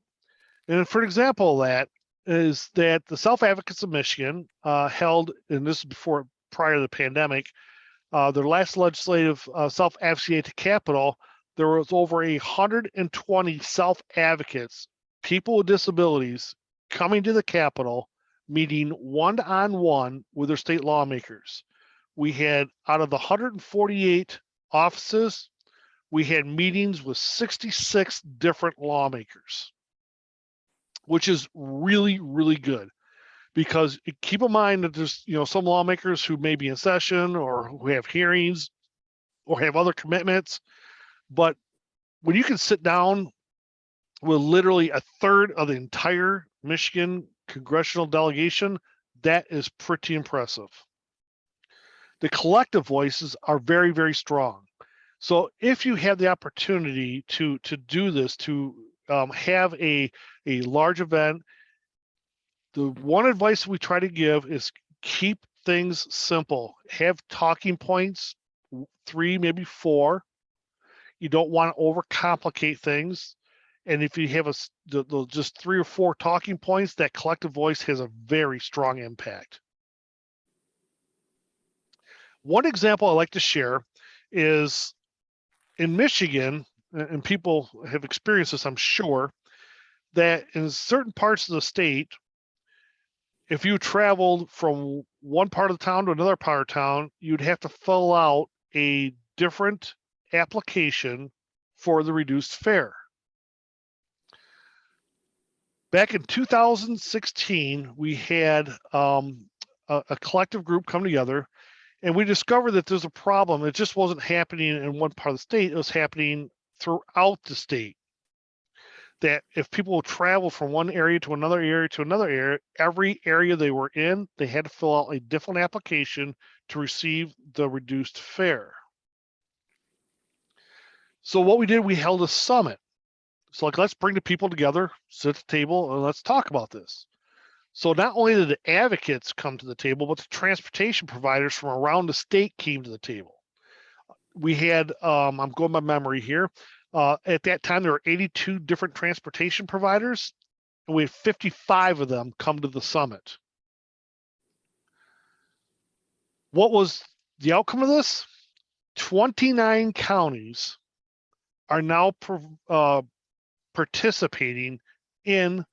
And for example, of that is that the Self-Advocates of Michigan held, and this is prior to the pandemic, their last legislative self-advocacy at the Capitol. There was over 120 self-advocates, people with disabilities, coming to the Capitol, meeting one-on-one with their state lawmakers. We had, out of the 148 offices, we had meetings with 66 different lawmakers, which is really, really good. Because keep in mind that there's, some lawmakers who may be in session or who have hearings or have other commitments. But when you can sit down with literally a third of the entire Michigan congressional delegation, that is pretty impressive. The collective voices are very, very strong. So if you have the opportunity to do this, to have a large event, the one advice we try to give is keep things simple. Have talking points, 3, maybe 4. You don't want to overcomplicate things. And if you have just 3 or 4 talking points, that collective voice has a very strong impact. One example I like to share is in Michigan, and people have experienced this, I'm sure, that in certain parts of the state, if you traveled from one part of the town to another part of town, you'd have to fill out a different application for the reduced fare. Back in 2016, we had a collective group come together, and we discovered that there's a problem. It just wasn't happening in one part of the state. It was happening throughout the state. That if people travel from one area to another area, every area they were in, they had to fill out a different application to receive the reduced fare. So what we did, we held a summit. So let's bring the people together, sit at the table, and let's talk about this. So not only did the advocates come to the table, but the transportation providers from around the state came to the table. We had, I'm going by memory here, at that time, there were 82 different transportation providers, and we had 55 of them come to the summit. What was the outcome of this? 29 counties are now participating in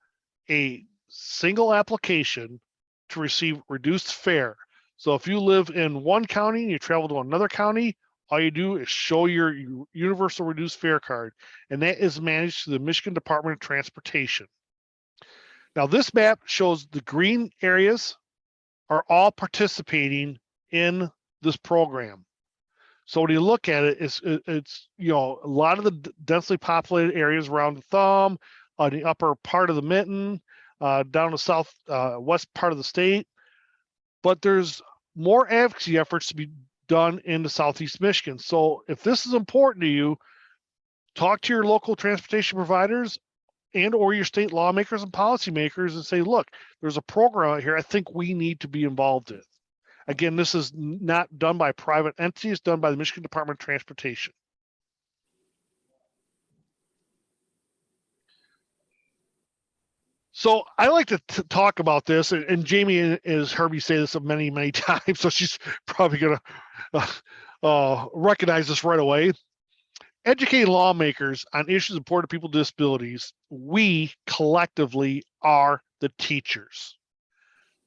a single application to receive reduced fare. So if you live in one county and you travel to another county, all you do is show your universal reduced fare card, and that is managed through the Michigan Department of Transportation. Now this map shows the green areas are all participating in this program. So when you look at it, it's a lot of the densely populated areas around the thumb, on the upper part of the mitten, down the south west part of the state. But there's more advocacy efforts to be done in the Southeast Michigan. So if this is important to you, talk to your local transportation providers and or your state lawmakers and policymakers and say, look, there's a program out here I think we need to be involved in. Again, this is not done by private entities, it's done by the Michigan Department of Transportation. So I like to talk about this, and Jamie has heard me say this many, many times, so she's probably going to recognize this right away. Educating lawmakers on issues important to people with disabilities, we collectively are the teachers.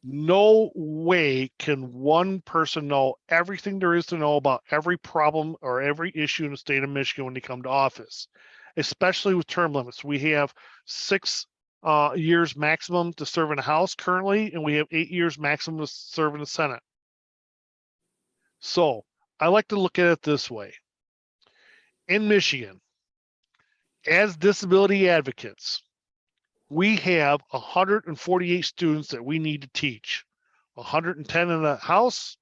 No way can one person know everything there is to know about every problem or every issue in the state of Michigan when they come to office, especially with term limits. We have 6 years maximum to serve in the House currently, and we have 8 years maximum to serve in the Senate. So I like to look at it this way. In Michigan, as disability advocates, we have 148 students that we need to teach, 110 in the House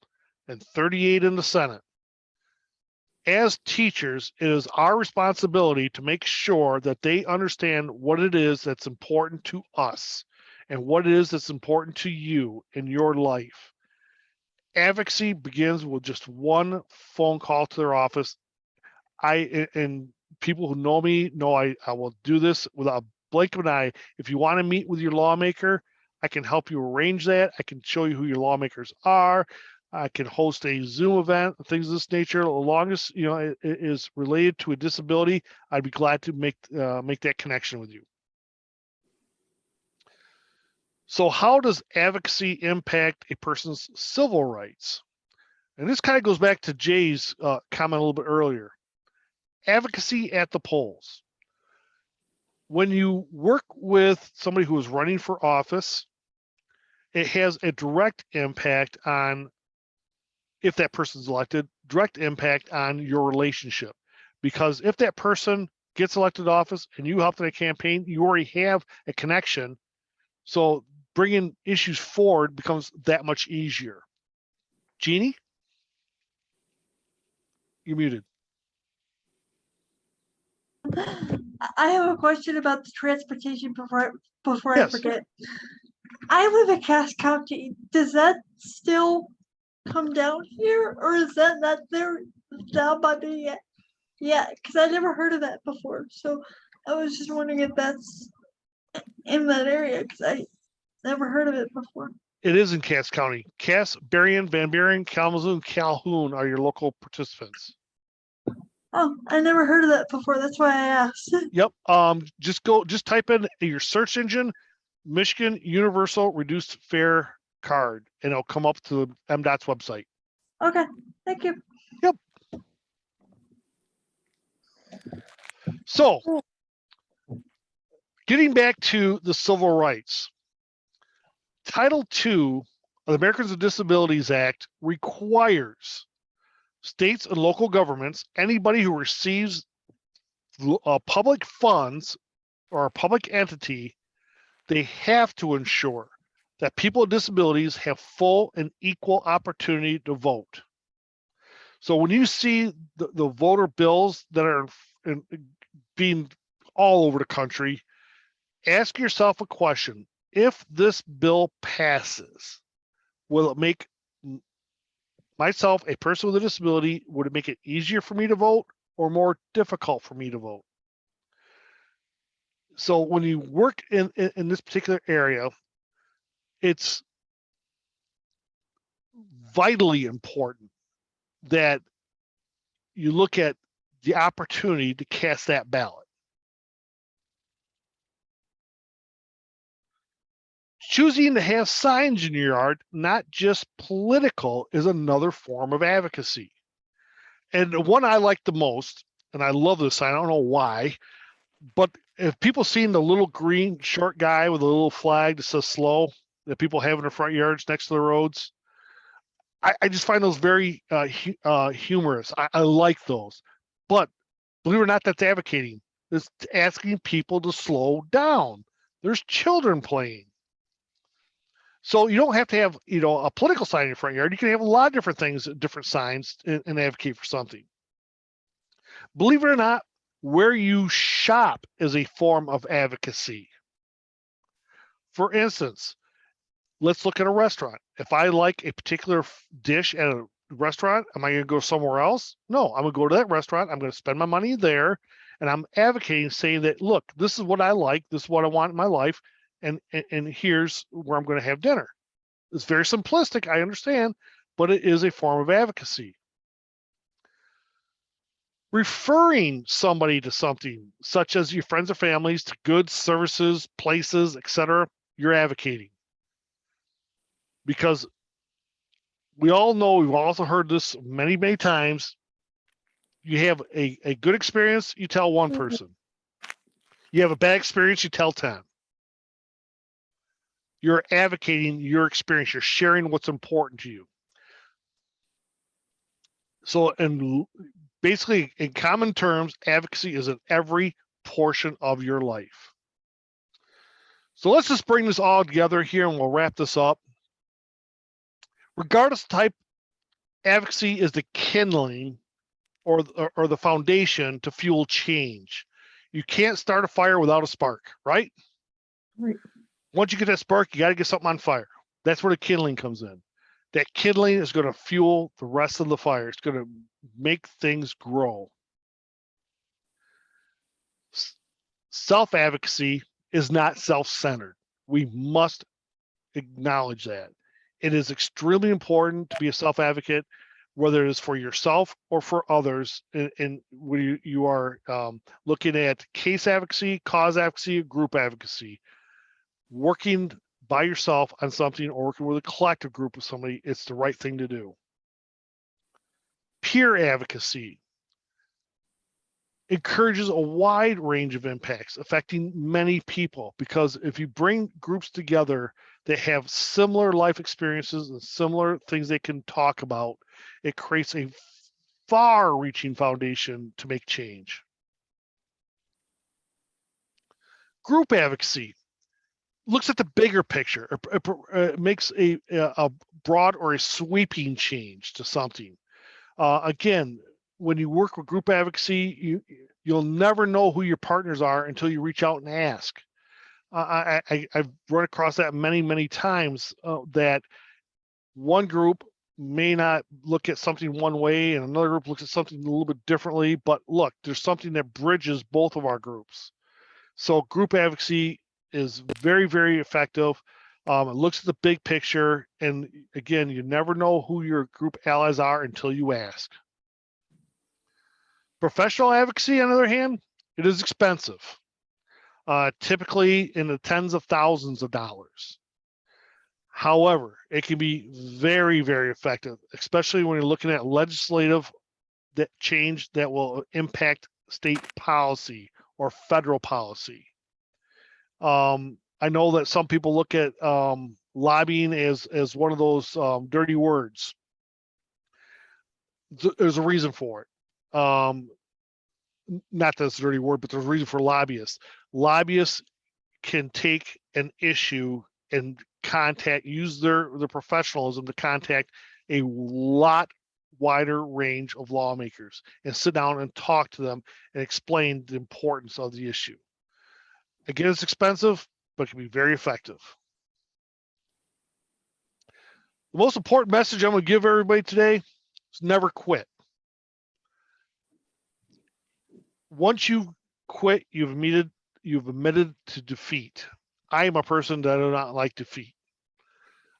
and 38 in the Senate. As teachers, it is our responsibility to make sure that they understand what it is that's important to us and what it is that's important to you in your life. Advocacy begins with just one phone call to their office. And people who know me know I will do this without a blink of an eye. If you want to meet with your lawmaker, I can help you arrange that. I can show you who your lawmakers are. I can host a Zoom event, things of this nature. As long as it is related to a disability, I'd be glad to make that connection with you. So how does advocacy impact a person's civil rights? And this kind of goes back to Jay's comment a little bit earlier. Advocacy at the polls. When you work with somebody who is running for office, it has a direct impact on, if that person's elected, direct impact on your relationship. Because if that person gets elected to office and you help in a campaign, you already have a connection. So bringing issues forward becomes that much easier. Jeannie? You're muted. I have a question about the transportation before Yes. I forget. I live in Cass County. Does that still come down here, or is that not there down by me yet? Yeah, because I never heard of that before. So I was just wondering if that's in that area, because I never heard of it before. It is in Cass County. Cass, Berrien, Van Buren, Kalamazoo, and Calhoun are your local participants. Oh, I never heard of that before. That's why I asked. Yep. Just type in your search engine, Michigan Universal Reduced Fare Card, and it'll come up to MDOT's website. Okay, thank you. Yep. So, getting back to the civil rights, Title II of the Americans with Disabilities Act requires states and local governments, anybody who receives public funds or a public entity, they have to ensure that people with disabilities have full and equal opportunity to vote. So when you see the voter bills that are being all over the country, ask yourself a question. If this bill passes, will it make myself, a person with a disability, would it make it easier for me to vote or more difficult for me to vote? So when you work in this particular area, it's vitally important that you look at the opportunity to cast that ballot. Choosing to have signs in your yard, not just political, is another form of advocacy. And the one I like the most, and I love this sign, I don't know why, but if people seen the little green short guy with a little flag that says slow that people have in their front yards next to the roads, I just find those very humorous. I like those. But believe it or not, that's advocating. It's asking people to slow down. There's children playing. So you don't have to have, a political sign in your front yard. You can have a lot of different things, different signs, and advocate for something. Believe it or not, where you shop is a form of advocacy. For instance, let's look at a restaurant. If I like a particular dish at a restaurant, am I going to go somewhere else? No, I'm going to go to that restaurant. I'm going to spend my money there, and I'm advocating, saying that, look, this is what I like. This is what I want in my life, and here's where I'm going to have dinner. It's very simplistic, I understand, but it is a form of advocacy. Referring somebody to something, such as your friends or families, to goods, services, places, etc., you're advocating. because we all know, we've also heard this many, many times. You have a good experience, you tell one person. You have a bad experience, you tell 10. You're advocating your experience. You're sharing what's important to you. So, and basically, in common terms, advocacy is in every portion of your life. So let's just bring this all together here and we'll wrap this up. Regardless of type, advocacy is the kindling or the foundation to fuel change. You can't start a fire without a spark, right? Right. Once you get that spark, you got to get something on fire. That's where the kindling comes in. That kindling is going to fuel the rest of the fire. It's going to make things grow. Self-advocacy is not self-centered. We must acknowledge that. It is extremely important to be a self-advocate, whether it is for yourself or for others. And when you are looking at case advocacy, cause advocacy, group advocacy, working by yourself on something or working with a collective group of somebody, it's the right thing to do. Peer advocacy encourages a wide range of impacts affecting many people, because if you bring groups together that have similar life experiences and similar things they can talk about, it creates a far-reaching foundation to make change. Group advocacy looks at the bigger picture. It makes a broad or a sweeping change to something. Again, when you work with group advocacy, you'll never know who your partners are until you reach out and ask. I've run across that many, many times, that one group may not look at something one way and another group looks at something a little bit differently, but look, there's something that bridges both of our groups. So group advocacy is very, very effective. It looks at the big picture, and again, you never know who your group allies are until you ask. Professional advocacy, on the other hand, it is expensive, typically in the tens of thousands of dollars. However, it can be very, very effective, especially when you're looking at legislative change that will impact state policy or federal policy. I know that some people look at lobbying as one of those dirty words. There's a reason for it. Not that it's a dirty word, but there's a reason for lobbyists. Lobbyists can take an issue and use their professionalism to contact a lot wider range of lawmakers and sit down and talk to them and explain the importance of the issue. Again, it's expensive, but it can be very effective. The most important message I'm going to give everybody today is never quit. Once you quit, you've admitted to defeat. I am a person that do not like defeat.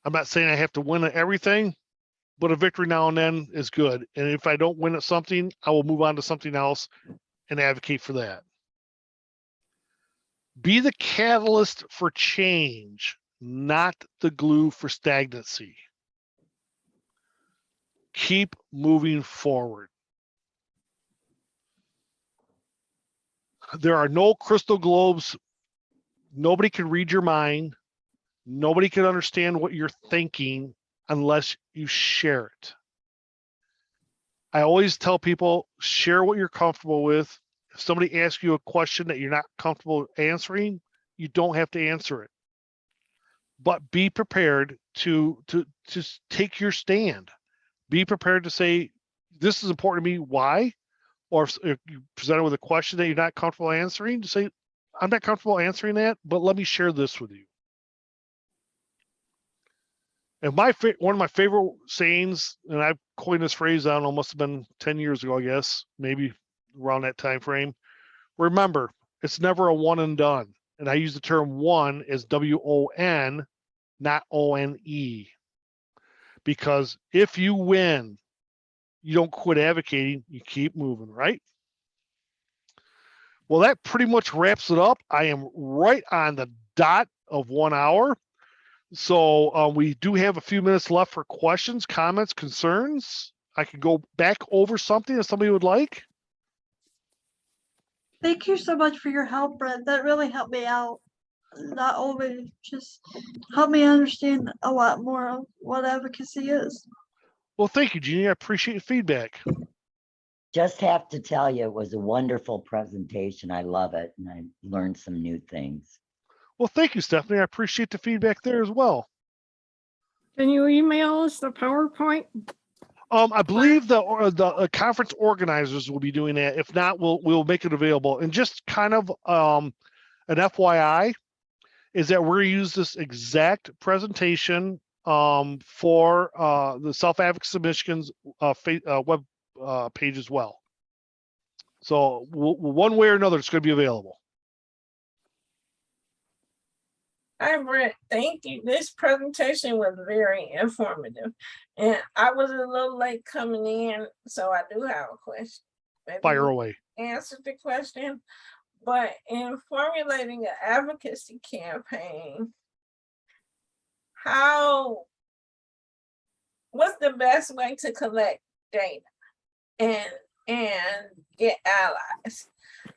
I'm not saying I have to win at everything, but a victory now and then is good. And if I don't win at something, I will move on to something else and advocate for that. Be the catalyst for change, not the glue for stagnancy. Keep moving forward. There are no crystal globes. Nobody can read your mind. Nobody can understand what you're thinking unless you share it. I always tell people, share what you're comfortable with. If somebody asks you a question that you're not comfortable answering, you don't have to answer it. But be prepared to take your stand. Be prepared to say, this is important to me, why? Or if you presented with a question that you're not comfortable answering, to say, I'm not comfortable answering that, but let me share this with you. And one of my favorite sayings, and I've coined this phrase, I don't know, must have been 10 years ago, I guess, maybe around that time frame. Remember, it's never a one and done. And I use the term one as W-O-N, not O-N-E. Because if you win, you don't quit advocating, you keep moving, right? Well, that pretty much wraps it up. I am right on the dot of 1 hour. So we do have a few minutes left for questions, comments, concerns. I can go back over something if somebody would like. Thank you so much for your help, Brett. That really helped me out. Not only just helped me understand a lot more of what advocacy is. Well, thank you, Jeannie. I appreciate your feedback. Just have to tell you, it was a wonderful presentation. I love it, and I learned some new things. Well, thank you, Stephanie. I appreciate the feedback there as well. Can you email us the PowerPoint? I believe the conference organizers will be doing that. If not, we'll make it available. And just kind of an FYI is that we're gonna use this exact presentation for the Self Advocacy of Michigan's web page as well. So one way or another, it's going to be available. Hi, Brett. Thank you. This presentation was very informative. And I was a little late coming in, so I do have a question. Maybe Fire you away. answered the question. But in formulating an advocacy campaign, what's the best way to collect data and get allies?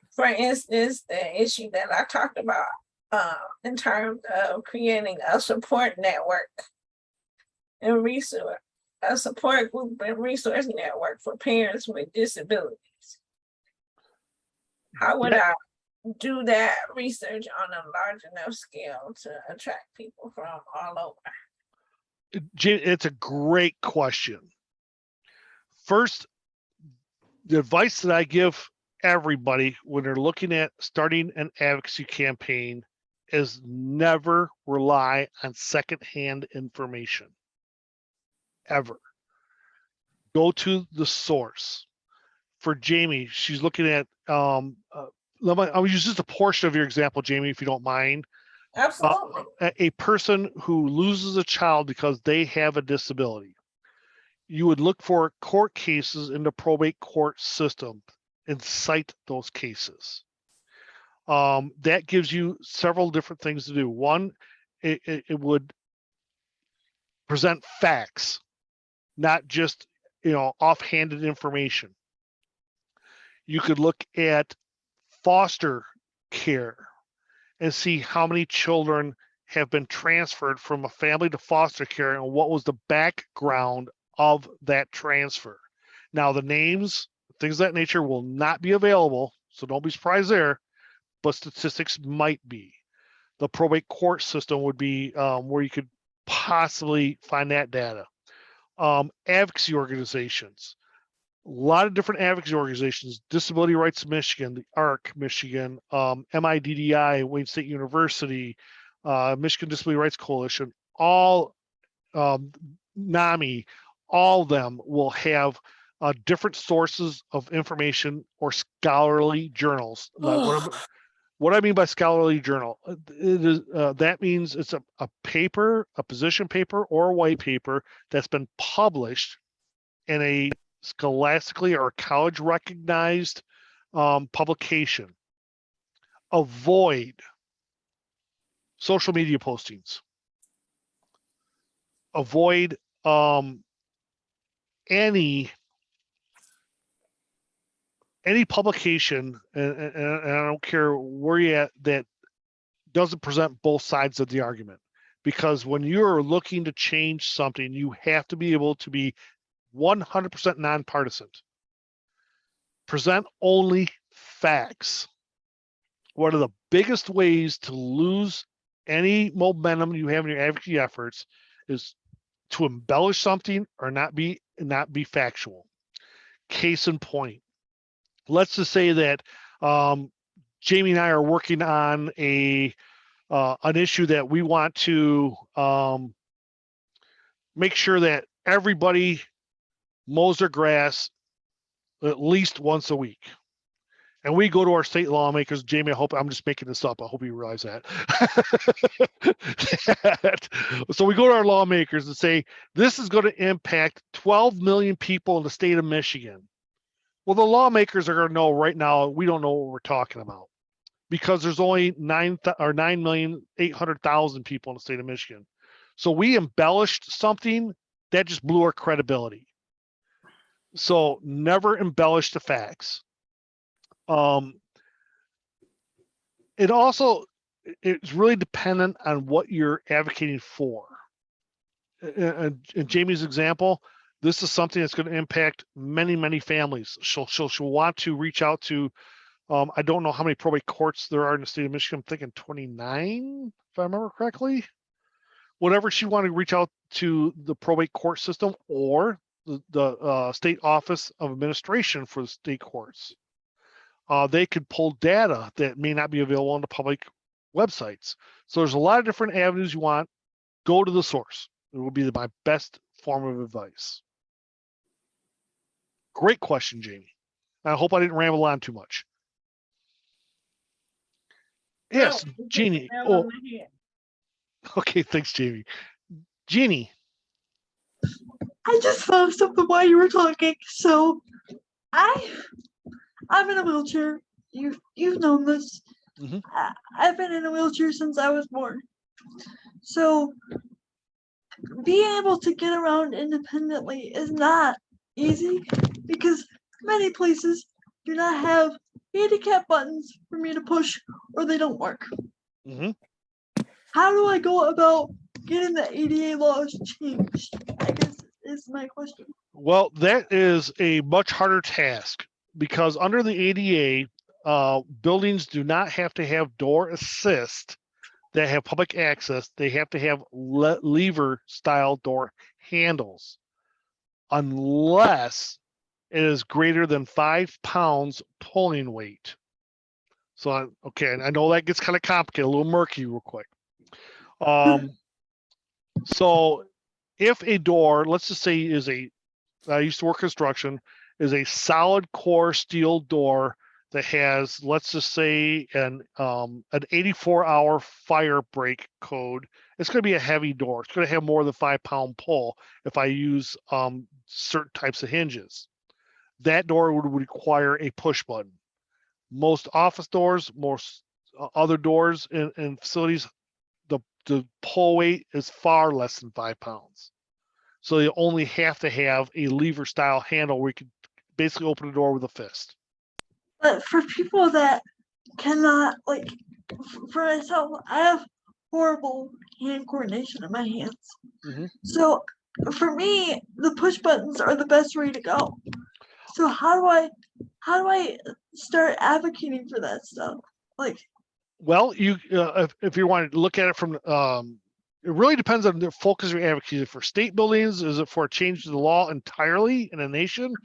For instance, the issue that I talked about in terms of creating a support network and a support group and resource network for parents with disabilities. How would I do that research on a large enough scale to attract people from all over? It's a great question. First, the advice that I give everybody when they're looking at starting an advocacy campaign is never rely on secondhand information. Ever. Go to the source. For Jamie, she's looking at I'll use just a portion of your example, Jamie, if you don't mind. Absolutely. A person who loses a child because they have a disability. You would look for court cases in the probate court system and cite those cases. That gives you several different things to do. One, it would present facts, not just offhanded information. You could look at foster care and see how many children have been transferred from a family to foster care and what was the background of that transfer. Now, the names, things of that nature will not be available, so don't be surprised there, but statistics might be. The probate court system would be where you could possibly find that data. Advocacy organizations. A lot of different advocacy organizations, Disability Rights Michigan, the ARC Michigan, MIDDI, Wayne State University, Michigan Disability Rights Coalition, all NAMI, all of them will have different sources of information or scholarly journals. What I mean by scholarly journal, that means it's a paper, a position paper or a white paper that's been published in a scholastically or college recognized publication. Avoid social media postings. Avoid any publication, and I don't care where you're at, that doesn't present both sides of the argument. Because when you're looking to change something, you have to be able to be 100% nonpartisan. Present only facts. One of the biggest ways to lose any momentum you have in your advocacy efforts is to embellish something or not be factual. Case in point, let's just say that Jamie and I are working on an issue that we want to make sure that everybody mows their grass at least once a week. And we go to our state lawmakers. Jamie, I hope I'm just making this up. I hope you realize that. So we go to our lawmakers and say, this is going to impact 12 million people in the state of Michigan. Well, the lawmakers are going to know right now, we don't know what we're talking about because there's only 9,800,000 people in the state of Michigan. So we embellished something that just blew our credibility. So never embellish the facts. It also, it's really dependent on what you're advocating for. In Jamie's example, this is something that's going to impact many, many families. She'll want to reach out to, I don't know how many probate courts there are in the state of Michigan. I'm thinking 29, if I remember correctly. Whatever she wanted to reach out to the probate court system or the state office of administration for the state courts. They could pull data that may not be available on the public websites. So there's a lot of different avenues you want. Go to the source. It will be my best form of advice. Great question, Jamie. I hope I didn't ramble on too much. Yes, No, Jeannie. nail Oh, on the head. okay. Thanks, Jamie. Jeannie. I just thought of something while you were talking. So I'm in a wheelchair. You've known this. Mhm. I've been in a wheelchair since I was born. So being able to get around independently is not easy because many places do not have handicap buttons for me to push or they don't work. Mhm. How do I go about getting the ADA laws changed? I guess is my question. Well, that is a much harder task because under the ADA, buildings do not have to have door assist that have public access. They have to have lever style door handles unless it is greater than 5 pounds pulling weight. So, okay, and I know that gets kind of complicated, a little murky real quick. So if a door, let's just say is I used to work construction, is a solid core steel door that has, let's just say an 84-hour fire break code, it's going to be a heavy door. It's going to have more than 5 pound pull if I use certain types of hinges. That door would require a push button. Most office doors, most other doors in facilities, the pull weight is far less than 5 pounds. So you only have to have a lever style handle where you can basically open the door with a fist. But for people that cannot, like, for myself, I have horrible hand coordination in my hands. Mhm. So for me, the push buttons are the best way to go. So how do I start advocating for that stuff? Like, Well, you if you want to look at it from it really depends on the focus of your advocacy. For state buildings, is it for a change to the law entirely in a nation?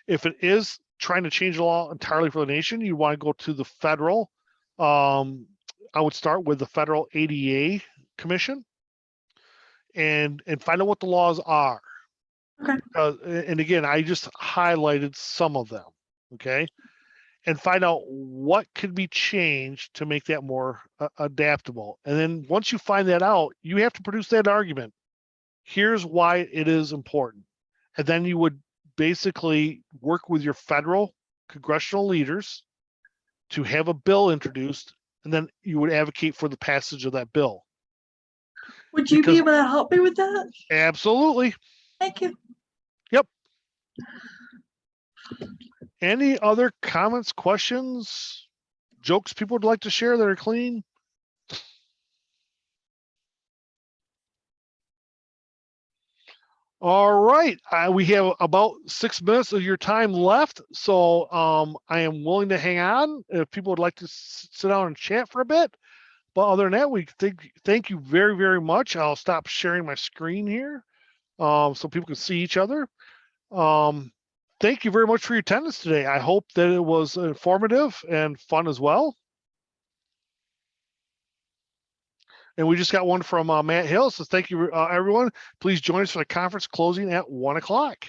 If it is trying to change the law entirely for the nation, you want to go to the federal. I would start with the federal ADA commission and find out what the laws are. Okay. And again, I just highlighted some of them. Okay. And find out what could be changed to make that more adaptable. And then once you find that out, you have to produce that argument. Here's why it is important. And then you would basically work with your federal congressional leaders to have a bill introduced, and then you would advocate for the passage of that bill. would you be able to help me with that? Absolutely. Thank you. Yep. Any other comments, questions, jokes people would like to share that are clean? All right, we have about 6 minutes of your time left, so I am willing to hang on if people would like to sit down and chat for a bit. But other than that, we thank you very, very much. I'll stop sharing my screen here so people can see each other. Thank you very much for your attendance today. I hope that it was informative and fun as well. And we just got one from Matt Hill. So thank you, everyone. Please join us for the conference closing at 1 o'clock.